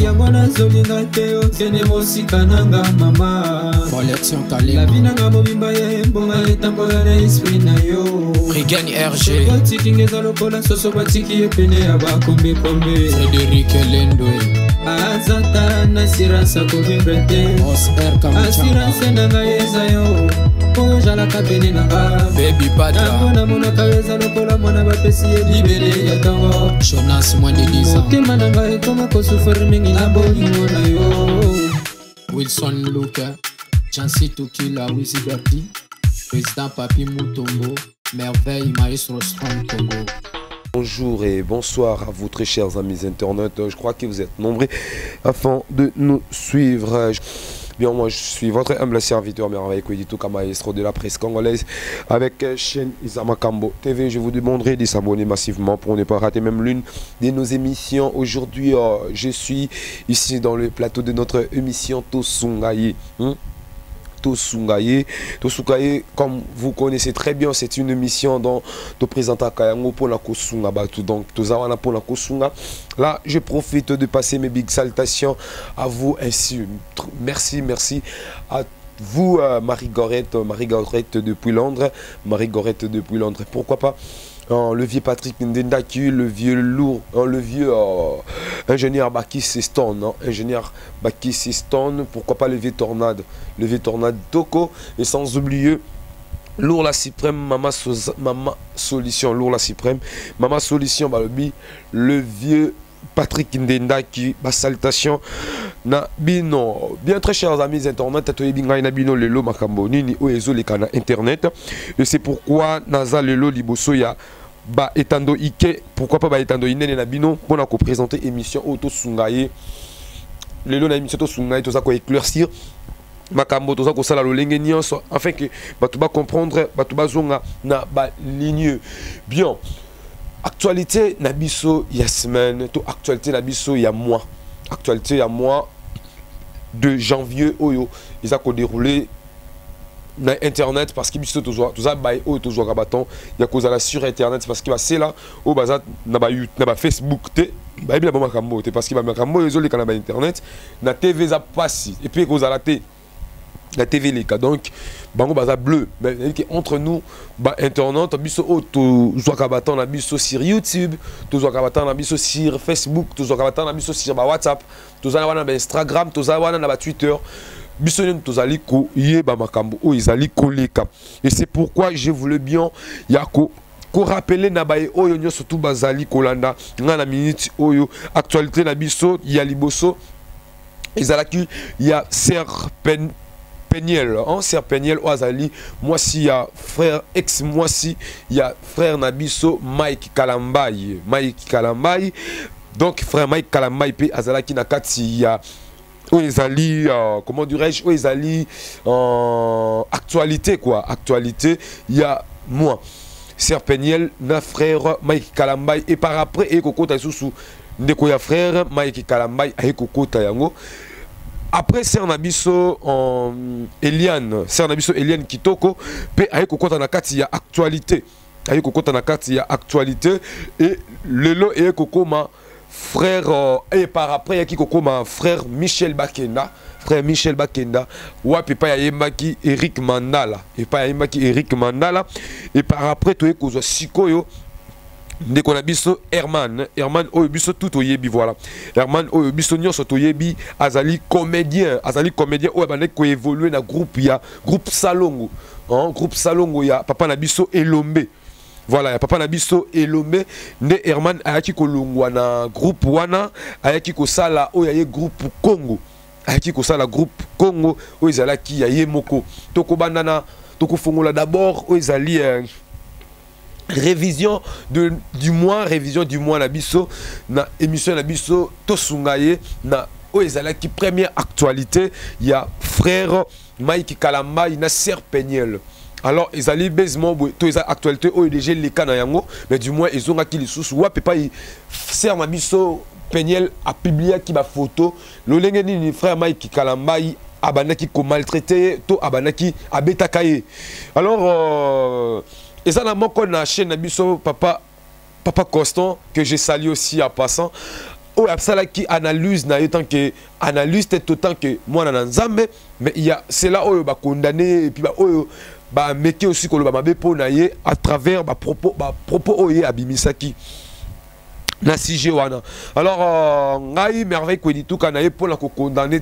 Yamona zolinga teo kene mosika nanga mama. Collection Kalé. La vie nanga mobimba ye mbonga etambola na esprit na yo. Regan RG. Batiki ngeza lokola soso batiki epene ya bakombe kombe. Frédéric Lendoe. Azata na sirasa kovibrete. Oscar Kamchamba. Asirase nanga yeza yo. Jala kapene nanga. Baby Padra. Nangona mona kaweza lokola mwana bapesi ye libere ya tango. Jonas moins de 10 ans. Motema nanga ekoma kosufari mingi na bolingo na yo. Wilson Luca. Jancy Tukila Wiziberti. Président Papi Moutombo. Merveille Maestro Strong Congo. Bonjour et bonsoir à vous très chers amis internautes. Je crois que vous êtes nombreux afin de nous suivre. Bien, moi je suis votre humble serviteur Merveille Kouedito Maestro de la presse congolaise avec chaîne Isamakambo TV. Je vous demanderai de s'abonner massivement pour ne pas rater même l'une de nos émissions. Aujourd'hui, je suis ici dans le plateau de notre émission Tosungaye. Tosungaye, comme vous connaissez très bien, c'est une émission dont te présente à Kayango pour la Kosunga Batu. Donc, Tozawana pour la Kosunga. Là, je profite de passer mes big salutations à vous ainsi. Merci à vous, Marie-Gorette depuis Londres. Marie-Gorette depuis Londres. Pourquoi pas le vieux Patrick Ndendaki, le vieux lourd, le vieux ingénieur Baki Stone, ingénieur Baki Stone, pourquoi pas le vieux Tornade Toko, et sans oublier lourd la suprême, Mama Solution, lourd la suprême, Mama Solution, le vieux Patrick Ndendaki, salutation na bino. Bien très chers amis internet, na bino lelo makambo nini oezo le kana internet, et c'est pourquoi naza lelo liboso ya ba etando ike, pourquoi pas ba etando inene na bino pour na ko présenter émission auto sungaye lelo na émission to sungaye to za ko éclaircir makambo to za ko sala lolenge nyonso afin que batu ba comprendre batu ba zonga na ba ligne bien. Actualité Nabiso il y a semaine, tout actualité Nabiso il y a mois. Actualité il y a mois de janvier oyo, ils ont déroulé na internet parce qu'il biso toujours bail oyo toujours rabaton, il y a cause à la sur internet parce qu'il va c'est là au bazar na ba Facebook té ba bien ba makambo té parce qu'il va makambo les autres na internet na TV za passe et puis cause à la TV les cas donc bango baza bleu mais entre nous ba internet biso auto zoakabatan na biso sur YouTube to zoakabatan na biso sur Facebook to zoakabatan na biso sur ba WhatsApp to zoakabatan na Instagram to zoakabatan na ba Twitter biso to zali ko yeba makambo o izali koleka et c'est pourquoi je voulais bien yako ko rappeler na baye oyo nyo surtout bazali kolanda ngana minute oyo actualité na biso ya liboso ezalaki ya Peniel, Peniel Oazali, moi si y a frère ex moi si y a frère Nabiso Mike Kalambaye, donc frère Mike Kalambaye pe azalaki nakati y a Oezali comment dirais-je Oezali actualité quoi, actualité y a moi Sir Peniel na frère Mike Kalambaye et par après et kokota sous ndeko ya frère Mike Kalambaye et kokota yango. Après c'est un abisso en Eliane, Kitoko, pe aye kokota na kati ya actualité. Aye kokota na kati ya actualité et lelo et kokoma frère et par après yaki kokoma frère Michel Bakenda, wapi pa yemaki Eric Mandala, et par après to ekozwa sikoyo ndeko na biso Herman oyo biso tout oyebi voilà Herman oyo biso nyonso toyebi azali comédien oyo bande ko évoluer na groupe Salongo groupe Salongo ya papa na biso Elombe voilà ya papa na biso Elombe nde Herman ayaki kolongwa na groupe wana ayaki kosala oyo ye groupe Congo oyo ezalaki ya ye moko tokobandana tokofongola d'abord oyo ezali révision du mois na biso na émission na biso Tosungaye na oezala qui première actualité il y a frère Mike Kalambaye na Sir Peniel. Alors ezali bezement to eza actualité o déjà les cas na yango mais du moins ils ont qui les sous wa peut pas Sir na biso Peniel a publié qui ba photo lo lenge ni frère Mike Kalambaye abanaki ko maltraité to abanaki abetakaye. Alors et ça, na chaîne Nabiso, papa Constant, que je salue aussi en passant. oh ça qui analyse na tant que analyse tout autant que moi na nzambe mais il y a c'est là où ba condamné et puis ba bah meke aussi ko lo ba mabe po na ye à travers ba propos oye abimisaki na sujet wana. Alors ngai merveille ko dit tout kana ye pour la condamner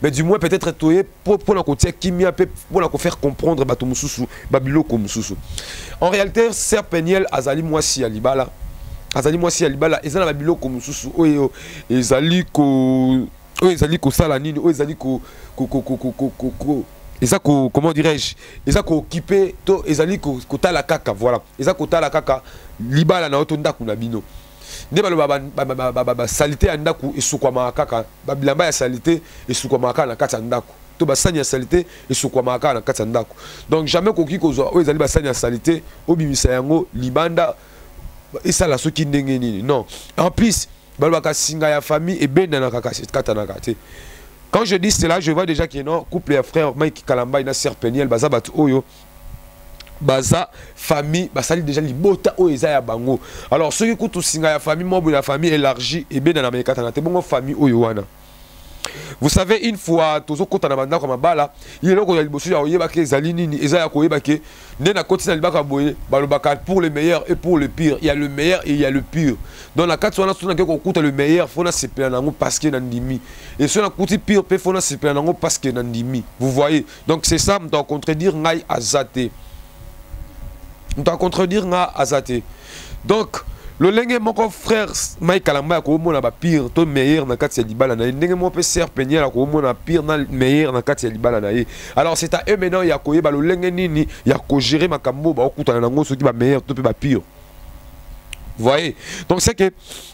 mais du moins peut-être toye pour la côté kimia pour la faire comprendre ba to mususu ba biloko mususu. En réalité Sœur Peniel azali mwasi ya libala. Azali mwasi ya libala ezana ba biloko mususu oyo ezali ko sala nini oyo ezali ko eza ko comment dirais-je eza ko occuper to ezali ko tala kaka voilà eza ko tala kaka libala na otonda kuna bino nde ba salité andaku esukwa kaka ba bilamba ya salité esukwa kaka na kati ndako to ba sanya salité esukwa kaka na kati ndako donc jamais koki kozwa oyo ezali ba sanya salité obimisa yango libanda esala soki ndenge nini non en plus balobaka singa ya famille ebenda na kaka kata na kate. Quand je dis cela, je vois déjà qu'il y a un couple et frère Mike Kalamba et Sœur Peniel, baza batu oyo, baza famille, basali déjà libota o eza ya bango. Alors ceux qui écoutent singa ya famille, moi la famille élargie et bien dans l'Amérique latine, c'est bon famille oyo wana. Vous savez une fois tozo kota na banda comme bala, il est là qu'on a libosu ya oyeba ke ezali nini, eza ya koyeba ke ne na koti na libaka boye, balobaka pour le meilleur et pour le pire. Il y a le meilleur et il y a le pire. Dans la carte on a souvent que kokuta le meilleur, faut na se plaindre nango parce que nandimi. Et sur la côté pire, faut na se plaindre nango parce que nandimi. Vous voyez? Donc c'est ça, on doit contredire ngai azate. On doit contredire ngai azate. Donc le lenge mon frère Mike Kalamba ko mona ba pire to meilleur na kati ya libala na ndenge mon pe Sœur Peniel ko mona pire na meilleur na kati ya libala na ye. Alors c'est à eux maintenant ya ko yeba le lenge nini ya ko gérer makambo ba okutana nango soki ba meilleur to pe ba pire. Vous voyez? Donc c'est que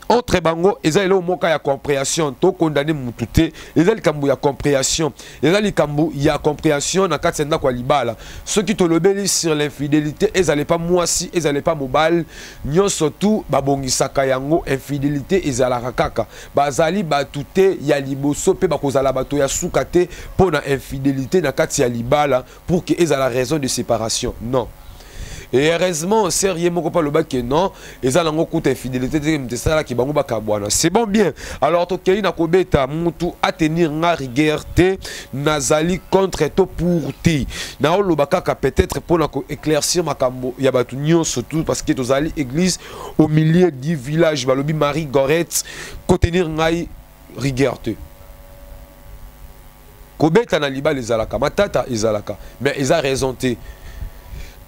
entre bango eza elo moka ya compréhension to condamner mutute eza likambo ya compréhension eza likambo ya compréhension na kati ndako libala ceux qui te lobeli sur l'infidélité ezale pas mwasi ezale pas mobile nyonso tout babongisaka yango infidélité ezala kaka bazali batute ya liboso pe bakozala bato ya sukate pona infidélité na kati ya libala pour que ezala raison de séparation non. Et heureusement, sérieux, mon copain, le bac est non. Et ça, on a coûté infidélité, c'est ça qui va nous bakabouana. C'est bon bien. Alors, tu as une akobeta, moutou, à tenir na rigueur, nazali contre to pour ti. Na le bakaka peut-être pour éclaircir ma cambo. Il y a battu surtout parce que tu as l'église au milieu du village, balobi Marie Gorette, côté tenir na rigueur. Kobeta na liba les alaka, matata les alaka. Mais ils ont raison.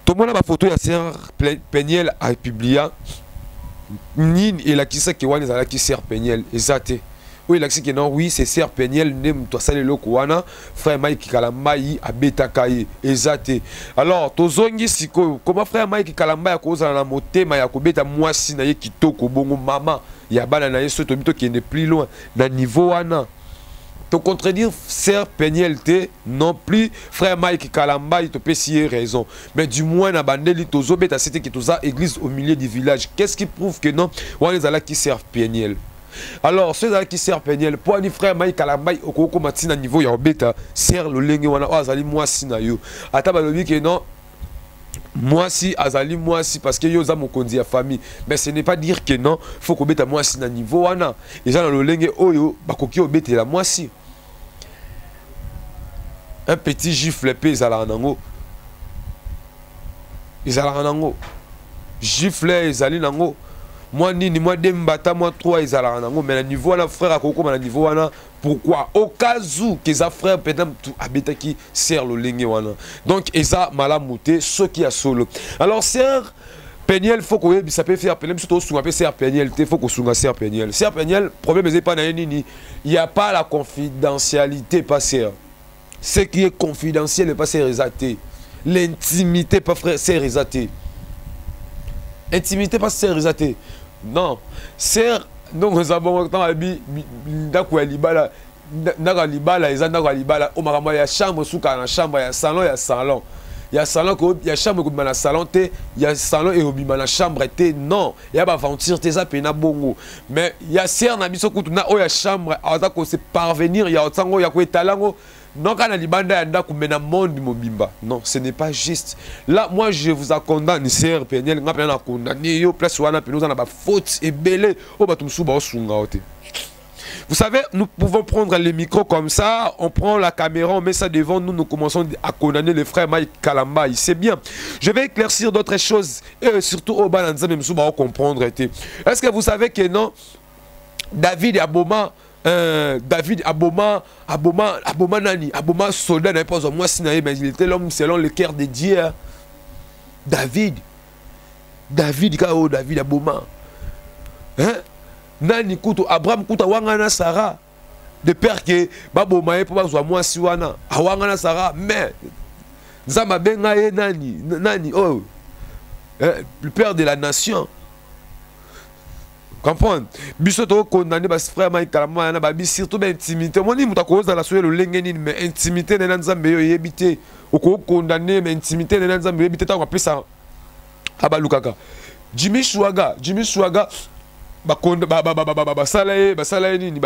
Tout le monde a ma photo, il y a Sœur Peniel à publier. Nine et la qui sait que Sœur Peniel, exact. Oui, la qui non, oui, c'est Sœur Peniel, nem toi ça le lokuana, frère Mike Kalamba a betakaye, exact. Alors, tozongi siko, comment frère Mike Kalamba a cause la moté, ma ya kobeta moi si na ye kitoko bongo mama, ya bana na ye soto mito qui est plus loin, na niveau wana. Te contredire Sœur Peniel non plus frère Mike Kalamba il te peut si raison mais du moins na bandeli tozo beta c'était que toza église au milieu du village qu'est-ce qui prouve que non on les ala qui Sœur Peniel alors ceux là qui Sœur Peniel pour ni frère Mike Kalamba okoko matina niveau ya beta Sœur le lenge wana azali moi sina yo ata balobi que non moi si azali moi si parce que yo za mokonzi ya famille mais ce n'est pas dire que non faut ko beta moi si na niveau wana et ça dans le lenge oyo bakoki obeta la moi si un petit gifle pe ezala nango gifle ezali nango moi nini moi dembata moi 3 ezala nango mais na niveau wana frère akoko na niveau wana pourquoi au cas où que za frère peut-être abeta qui sert le lenge wana donc eza malamuté ce qui a solo alors Sœur Peniel faut que ça peut faire Peniel surtout sous appel Sœur Peniel faut que sous Sœur Peniel problème c'est pas na nini il y a pas la confidentialité pas Sœur. Ce qui est confidentiel n'est pas résaté. L'intimité pas frère c'est résaté. Intimité pas c'est résaté. Non. Sœur donc nous avons tant abi ndako ya libala ndako libala eza ndako libala o makambo ya chambre suka na chambre ya salon. Il y a salon il y a chambre ko na salon te il y a salon et obima na chambre te non il y a ba aventure te za pena bongo mais il y a Sœur na biso kutu na o ya chambre aza ko se parvenir il y a otango ya ko etalango non quand na libanda ya ndako mena monde mobimba non ce n'est pas juste là moi je vous condamne Sœur Peniel nga pena na condamner yo place wana pena na ba faute ebele o batumsu ba osunga ote Vous savez, nous pouvons prendre les micros comme ça, on prend la caméra, on met ça devant nous, nous commençons à condamner le frère Mike Kalamba. C'est bien. Je vais éclaircir d'autres choses, et surtout au Balanza, même si on va comprendre. Est-ce que vous savez que non, David Aboma, Nani, Aboma soldat, moi si mais il était l'homme selon le cœur de Dieu. David Kao, David Aboma. Hein? Nani Kuto, Abraham Kuta Wangana Sarah. De père que Baboma pour bazwa moi si wana. Awangana Sarah, mais Zama Bengaye Nani, oh, le père de la nation. Comprendre? Bisoto condamné bas frère Mike Kalamba na babi surtout intimité. Moi ni mutako za la soye le lengeni mais intimité na nzambe yo yebité. Oko condamné mais intimité na nzambe yebité ta ko pesa abalukaka. Jimmy Swaga basalaye nini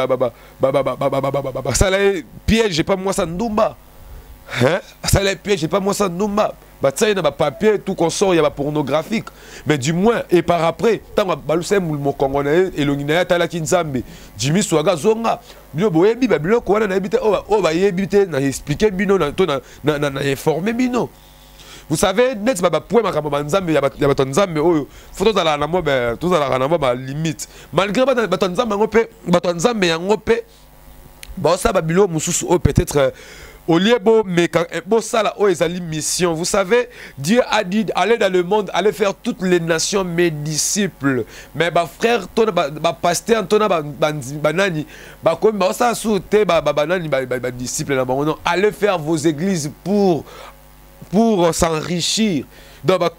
basalaye piège pas moi ça ndumba. Hein? Basalaye piège pas moi ça ndumba. Bataille na papier tout consort il y a pornographique mais du moins et par après tant balusa mulmo congolais et l'onginaya tala kinzambe Jimmy Swaga zonga bio boyebi babilo ko wana na ebite o ba yebite na expliquer bino na informer bino. Vous savez net baba point makambo banzambe ya bato nzambe oyo faut tozala na mo ba tozala na mo ba limite malgré bato nzambe ngope bato nzambe yango pe ba ça babilo mususu o peut-être au lieu de ça mission, vous savez, Dieu a dit allez dans le monde, allez faire toutes les nations mes disciples. Mais ma frère, ton pasteur, ton banani, comme ça sauté banani disciples allez faire vos églises pour s'enrichir. Donc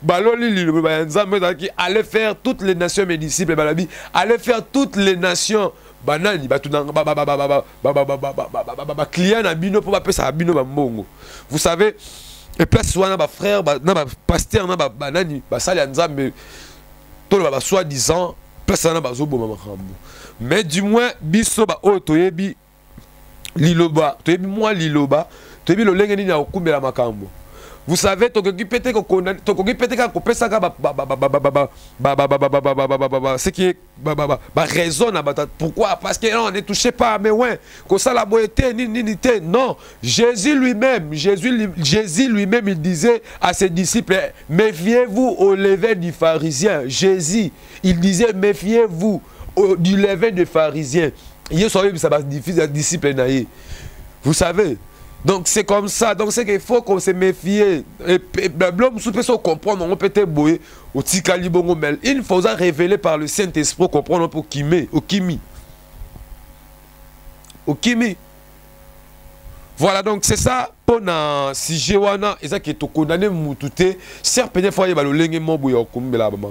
allez faire toutes les nations mes disciples, allez faire toutes les nations. Banani client na bino pour passer à bino bambongo. Vous savez, et place soit na ba frère na pasteur na banani basali nzambe to ba soi-disant place na bazo boma makambo. Mais du moins biso ba o toyebi liloba, toyebi moi liloba, toyebi lo lenge nini akumbela makambo. Vous savez, ce qui est raison. Pourquoi? Parce qu'on est touché par mais ouais, que ça la beauté, non. Jésus lui-même, il disait à ses disciples, méfiez-vous au levain du pharisien. Jésus, il disait, méfiez-vous du levain des pharisiens. Vous savez. Donc c'est comme ça, donc c'est qu'il faut qu'on se méfie. Et l'homme peut se comprendre, on peut être boyé au tikali bongo mel. Il faut révéler par le Saint-Esprit comprendre pour kimi, au kimi. Voilà, donc c'est ça pour na si jewana et ça qui est condamné mutute, serpent fois il va le lenge mo boya okumbela ba.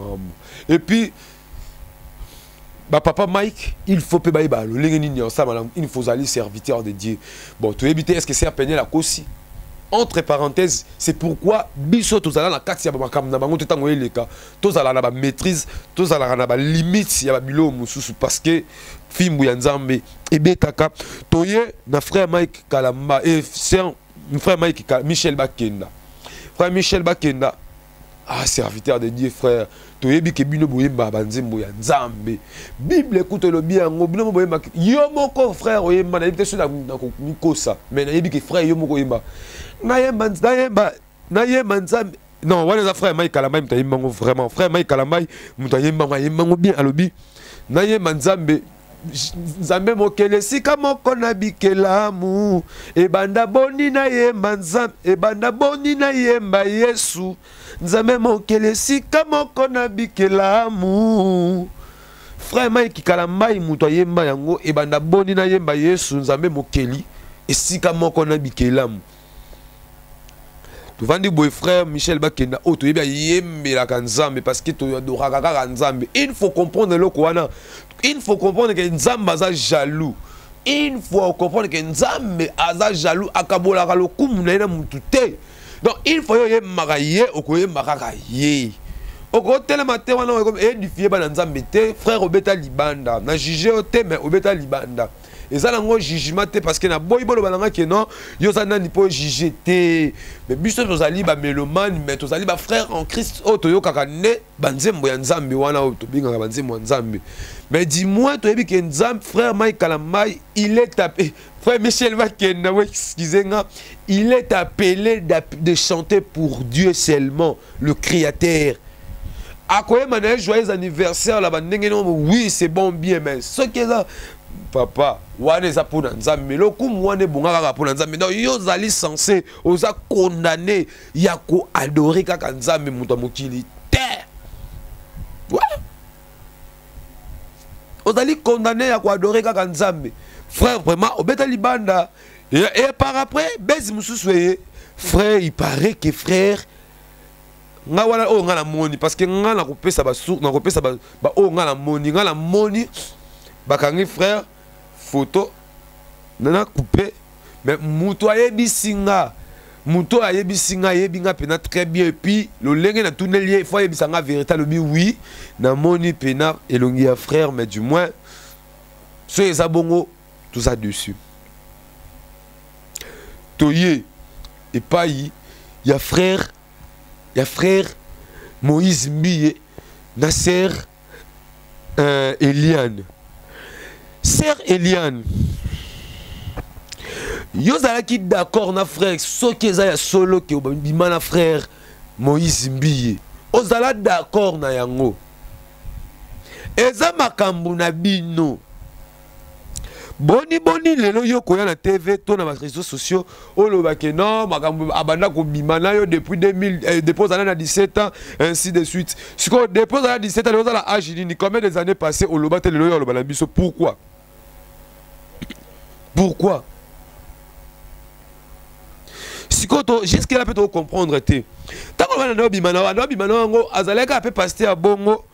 Et puis papa Mike, il faut payer il faut aller serviteur de Dieu. Bon, tu éviter est-ce que c'est à peine la cossi. Entre parenthèses, c'est pourquoi biso tozala na kati ya bakam na bango tetango eleka. Tozala na ba maîtrise, tozala na ba limite ya bilo mususu parce que fimbu ya nzambe ebetaka toye na frère Mike Kalamba et c'est frère Mike Michel Bakenda. Frère Michel Bakenda, serviteur de Dieu frère. Toyebi ke bino boyemba banzembo ya nzambe. Bible écoute le bien ngo bino boyemba yo moko frère oyemba na yebite so na mikosa. Mais na yebi ke frère yo moko yemba. Na yemba nzambe. Non, wana za frère Mike Kalamba mtayemba ngo vraiment. Frère Mike Kalamba mtayemba ngo bien alobi. Na yemba nzambe nzambe mokele sika moko na bikelamu ebanda boni na yemba nzambe ebanda boni na yemba Yesu nzambe mokele sika moko na bikelamu frère Mike Kalamba muto yemba yango ebanda boni na yemba Yesu nzambe mokeli esika moko na bikelamu. Tu vandi boy frère Michel Bakenda o to yeba yembe la kanzambe parce que to adoraka ka nzambe. Il faut comprendre le kwana. Il faut comprendre que nzambe aza jaloux. Il faut comprendre que nzambe aza jaloux akabola ka lokumu na ina mutute. Donc il faut yemba ye okoye makaka ye. Oko tele matin wana comme édifier ba nzambe te frère obeta libanda. Na juger o te mais obeta libanda. eza nango jugement te parce que na boy bolo balanga ke non yo za nani po juger te mais biso tozali ba mélomane mais tozali ba frère en Christ o toyo kaka ne banzembo ya nzambe wana o to binga banzembo ya nzambe mais dis-moi toyebi ke nzambe frère Mike Kalamai il est tapé frère Michel Makenda excusez-moi il est appelé de chanter pour Dieu seulement le créateur. À quoi est joyeux anniversaire là-bas? Oui, c'est bon, bien, mais ce qui est là, papa, wane za pour nzambe, mais le coup wane bonga pour nzambe. Non, yo zali censé, oza condamné, yako adorer kaka nzambe muta mokili. Ouais. Ozali condamné yako adorer kaka nzambe. Frère, vraiment, obeta libanda. Et par après, bezi mususu frère, il paraît que frère nga wala o nga la moni parce que nga na kopesa ba source na kopesa ba o nga la moni bakangi frère photo nana coupé mais muto ayebi singa yebi nga pena très bien et puis le lenge na tunnelier faut yebi sanga vérité le bi oui na moni pena elongi ya frère mais du moins ce eza bongo tout ça dessus toye et pas y a frère Moïse Mbiye, Nasser Eliane. Sœur Eliane, yo zalaki d'accord na frère, so ki eza ya solo ki obima na frère Moïse Mbiye. Ozala d'accord na yango. Eza makambo na bino. Boni lelo yo koya na TV to na réseaux sociaux oloba ke non makambo abanda ko bimana yo depuis 2000 depuis à 17 ans ainsi de suite. Si ko depuis à 17 ans ozala âge ni combien des années passées oloba te lelo yo oloba na biso pourquoi si ko to jusqu'à là peut comprendre te. Tant qu'on va na bimana ngo azaleka peut passer à bongo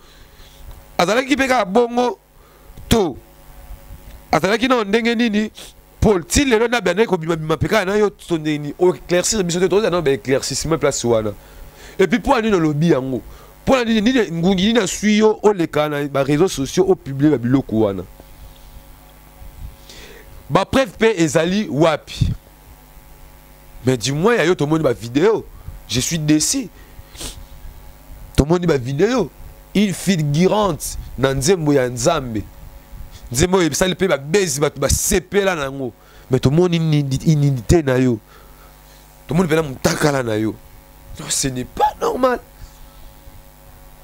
azalaki peka bongo to atala na ndenge nini Paul ti lelo na bana ko bima peka na yo tondeni o éclaircir biso te to na ba éclaircissement place wana et puis pour ani no lobby yango pour ani ni ngungi na suyo o lekana ba réseaux sociaux au public ba biloko wana ba preuve pe ezali wapi mais du moins ya yo to moni ba vidéo je suis déçu to moni ba vidéo une figurante na nzembo ya nzambe nzembo ebisali pe ba bezi ba sepela nango mais tout le monde inidité na yo tout le monde vena mutakala na yo non ce n'est pas normal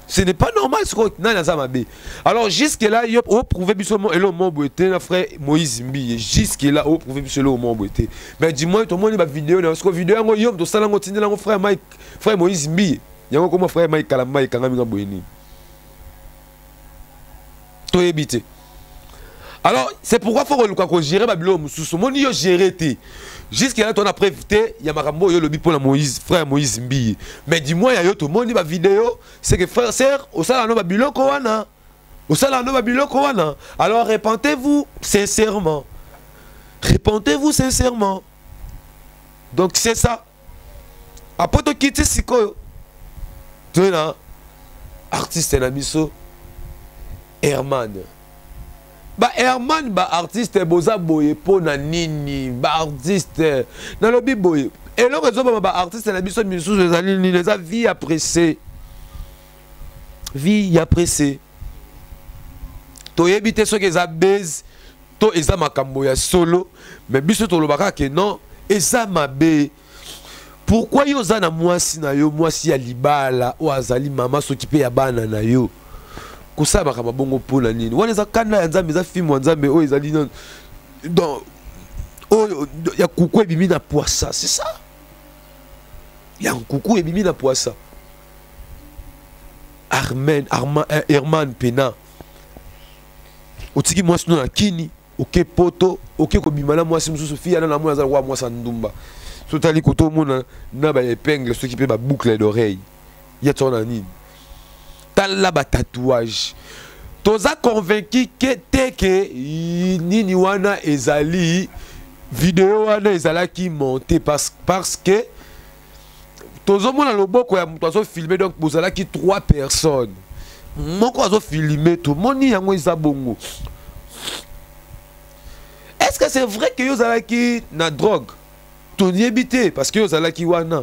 ce n'est pas normal ce qu'on a dans mabe alors jusque là yo au prouver biso et le mot boité na frère Moïse Mbiye jusque là au prouver biso le mot boité mais dis-moi tout le monde ba vidéo na ce vidéo ngo yo to sala ngo tindela ngo frère Moïse Mbiye yango comme frère Mike Kalamai kangami nga boyeni to ebité. Alors, c'est pourquoi il faut qu'on gère Babylone Moussou. Mon yo géré té. Jusqu'à là, on a prévité, il y a Marambo, yo lobby pour la Moïse, frère Moïse Mbiye. Mais dis-moi, il y a yo tout le monde, il vidéo, c'est que frère, sœur, au salon Babylone Kowana. Au salon Babylone Kowana. Alors, répentez-vous sincèrement. Répentez-vous sincèrement. Donc, c'est ça. Après, tu quittes Siko. Tu es là. Artiste Namiso. Herman. Ba Herman ba artiste boza boye po na nini ba artiste na lobi boye et le raison ba artiste na biso misu ezali ni les vie appréciée to yebite so ke za base to eza makambo ya solo mais biso to lobaka ke non eza mabe pourquoi yo za na mwasi na yo mwasi ya libala o azali mama so ki pe ya bana na yo kusaba kama bongo pona nini waneza kana ya nzambe za film wa nzambe o ezali non dans o ya kuku ebimi na poissa c'est ça ya kuku ebimi na poissa Herman Pena otiki mwasi no na kini oke poto oke ko bimala mwasi mususu fia na mwana za kwa mwasa ndumba totali koto mona na ba épingle ceux qui pe ba boucle d'oreille ya tona nini la ba tatouage toza convaincu que teke nini wana ezali vidéo wana ezala ki monter parce que tozo mona loboko ya muto azo filmer donc bozala ki 3 personnes moko azo filmer to moni yango eza bongo est-ce c'est vrai que yo zalaki na drogue. Tony habité parce que yo zalaki wana.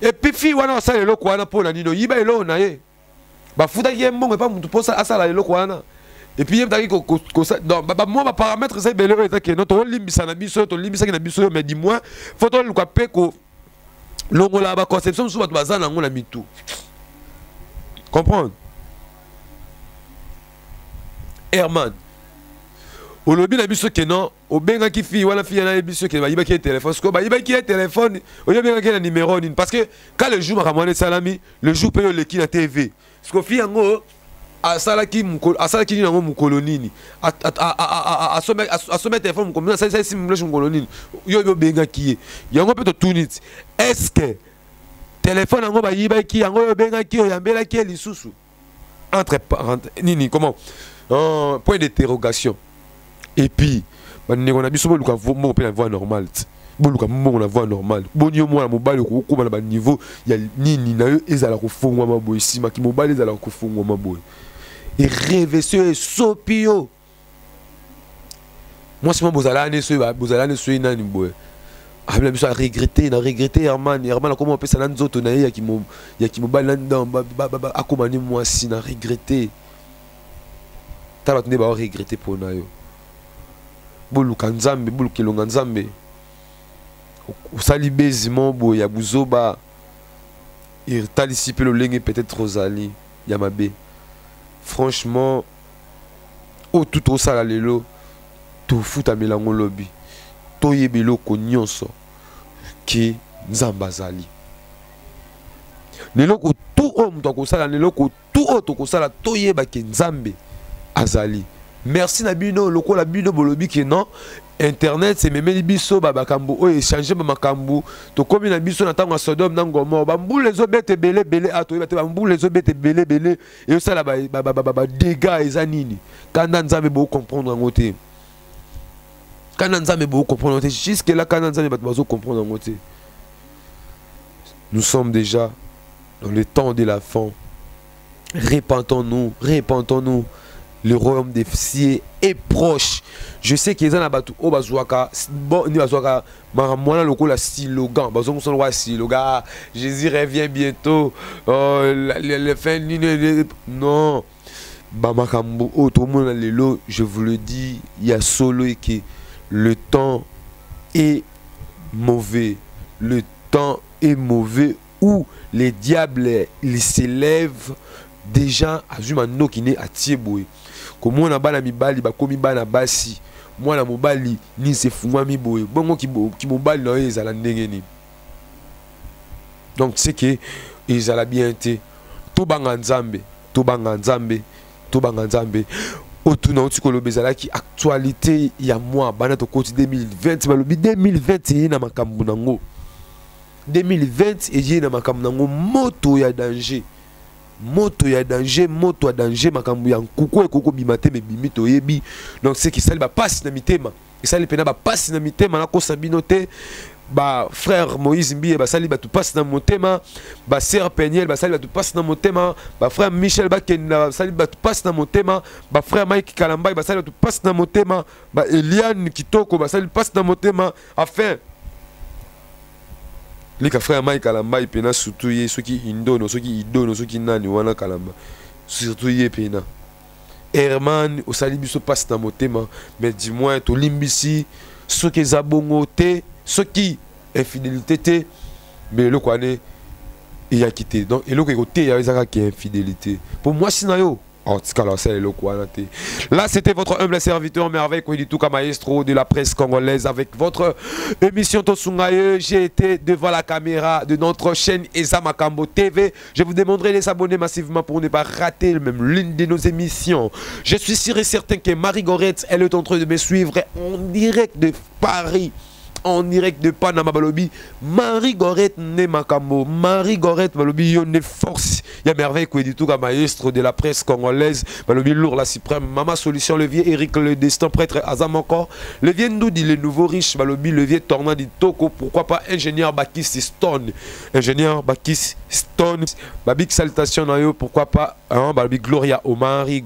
Et puis fi wana ça le loko wana pour na nino yiba elo na ye. Ba futa yembo pas mutu posa asala le loko wana. Et puis yemtaki ko non ba moi ba paramètre c'est belé eta que non to limbisa na biso to limbisa na biso mais dis-moi faut to le pe ko longola ba conception sous bato bazana ngona mitu. Comprendre? Herman au lobby na biso que non au benga qui fi wala fi na biso que ba yiba ki téléphone parce que ba yiba ki téléphone au benga ki na numéro parce que quand le jour makamone salami le jour paye le ki na TV parce que fi yango asalaki nango mukolo nini asome téléphone mukolo nini asalaki sim mukolo nini yo benga ki yango pe to tunit est-ce que téléphone yango ba yiba ki yango yo benga ki oyambela ki lisusu entre nini comment point d'interrogation. Et puis on a biso boluka mo pe na voix normale boluka mo na voix normale bonio mo na mobile ko ko na niveau ya nini na yo ezala ko fongwa maboy sima ki mobile ezala ko fongwa maboy et rêver ce sopio moi c'est moi bozala ne so ina ni boy ah bien biso a regretter Herman comment on peut ça na nzoto na ya ki mobile na ndam akoma ni moi si na regretter tala tune ba regretter pour na yo boluka nzambe bolukilonga nzambe osali bezimo boye ya buzoba talisipe lolenge peut-être ozali ya mabe franchement o tout osala lelo tofuta melango lobi toyeba eloko nyonso ke nzambe azali leloko tout o moto akosala leloko tout o tokosala toyeba ke nzambe azali. Merci na bino lokola bino bolobi ke non internet c'est memeli biso bakambo o échanger makambo to komi na biso na tango Sodome na Gomorrhe bambule les obete belé ato yeba te bambule les obete belé et ça la ba dégâts ezanini kana nzambe bo comprendre ngote kana nzambe bo comprendre ngote jusque là kana nzambe bazo comprendre ngote. Nous sommes déjà dans le temps de la fin. Répentons-nous. Le royaume des cieux est proche. Je sais qu'ils ont abattu au bazouaka. Bon, ni bazouaka. Maramwana loko la slogan. Bazouaka son roi slogan. Jésus revient bientôt. Le fin non. Bamakambo. Oh, tout le monde a l'élo. Je vous le dis. Il y a solo et que le temps est mauvais. Le temps est mauvais où les diables ils s'élèvent déjà. Azuma no qui n'est à Tieboui. Comment on a bana mibali bakomi bana basi mwana mobali ni se fumwa miboye bongo ki mobali na ezala ndenge ni donc c'est que ezala bien te to banga nzambe otuna otikolo bezala ki actualité ya moi bana to koti 2020 balobi 2020 na makambu nango 2020 et na makambu nango moto ya danger makambu ya nkuku ekoko bimate me bimito yebi donc c'est qui sali ba passe na mitema et sali pena ba passe na mitema na ko sabinote ba frère Moïse Mbiye ba sali ba tu passe na motema ba sœur Peniel ba sali ba tu passe na motema ba frère Michel Bakenda sali ba tu passe na motema ba frère Mike Kalamba ba sali ba tu passe na motema ba Eliane Kitoko ba sali passe na motema afin les frères Mike Kalamba et pena surtout ye ceux qui indono ceux qui idono ceux qui nani wana Kalamba surtout ye pena Herman au sali biso passe na motema mais dis-moi to limbisi ceux qui zabongo te ceux qui infidélité te mais le quoi il y a quitté donc et le côté il y a ça qui est infidélité pour moi sinayo en tout cas là c'était votre humble serviteur merveille Koidituka maestro de la presse congolaise avec votre émission Tosungaye. J'ai été devant la caméra de notre chaîne Eza Makambo TV. Je vous demanderai de s'abonner massivement pour ne pas rater même l'une de nos émissions. Je suis sûr et certain que Marie Gorette elle est en train de me suivre en direct de Paris en direct de Panama balobi Marie Gorette ne makambo Marie Gorette balobi yo ne force ya merveille quoi du tout comme maestro de la presse congolaise balobi lourd la suprême Mama Solution Levier Eric le Destin prêtre Azam encore Levier Ndoudi le nouveau riche balobi Levier Tornad du Toko pourquoi pas ingénieur Bakis Stone ingénieur Bakis Stone babik salutation na yo pourquoi pas hein balobi Gloria Omari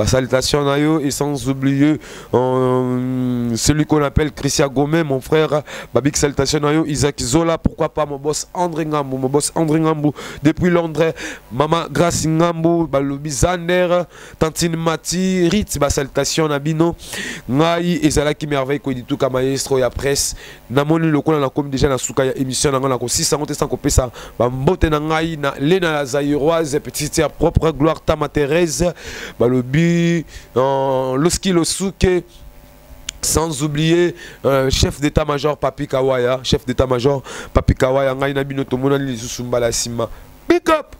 salutation na yo et sans oublier celui qu'on appelle Christian Gomez mon frère babik salutation na yo Isaac Zola pourquoi pas mon boss André Ngambou depuis Londres Maman Grace Ngambou balobi Zander Tantine Mati Ritz salutation na bino ngai ezalaki merveille ko ditu ka maestro ya presse namoni lokola na comme déjà na suka ya émission na ngana ko 650 sans kopesa ba mbote na ngai na Lena la Zairoise petite à propre gloire Tama Thérèse balobi Loski Losuke sans oublier chef d'état-major Papi Kawaya ngai na bino tomona li susumbala sima pick up